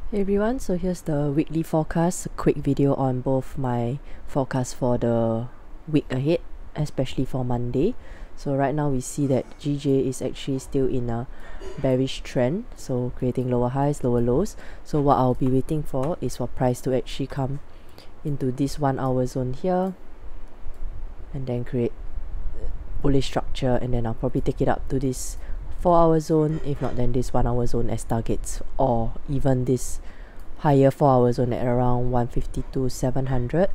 Hey everyone, so here's the weekly forecast, a quick video on both my forecast for the week ahead, especially for Monday. So right now we see that GJ is actually still in a bearish trend, so creating lower highs, lower lows. So what I'll be waiting for is for price to actually come into this 1 hour zone here and then create bullish structure, and then I'll probably take it up to this 4 hour zone, if not then this 1 hour zone as targets, or even this higher 4 hour zone at around 152,700,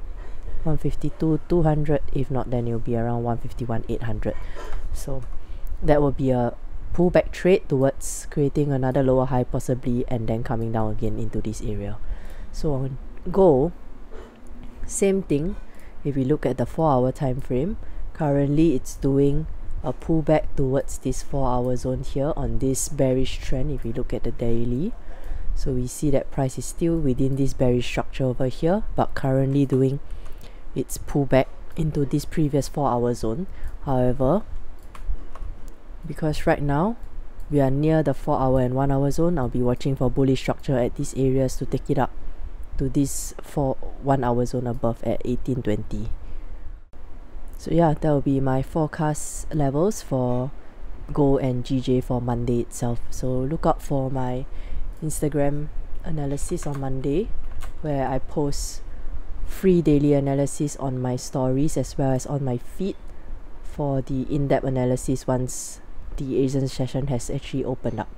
152,200, if not then it'll be around 151,800. So that will be a pullback trade towards creating another lower high possibly, and then coming down again into this area. So on gold, same thing. If we look at the 4 hour time frame, currently it's doing a pullback towards this 4 hour zone here on this bearish trend. If we look at the daily, so we see that price is still within this bearish structure over here, but currently doing its pullback into this previous 4 hour zone. However, because right now we are near the 4 hour and 1 hour zone, I'll be watching for bullish structure at these areas to take it up to this 1 hour zone above at 1820. So yeah, that will be my forecast levels for gold and GJ for Monday itself. So look out for my Instagram analysis on Monday, where I post free daily analysis on my stories as well as on my feed for the in-depth analysis once the Asian session has actually opened up.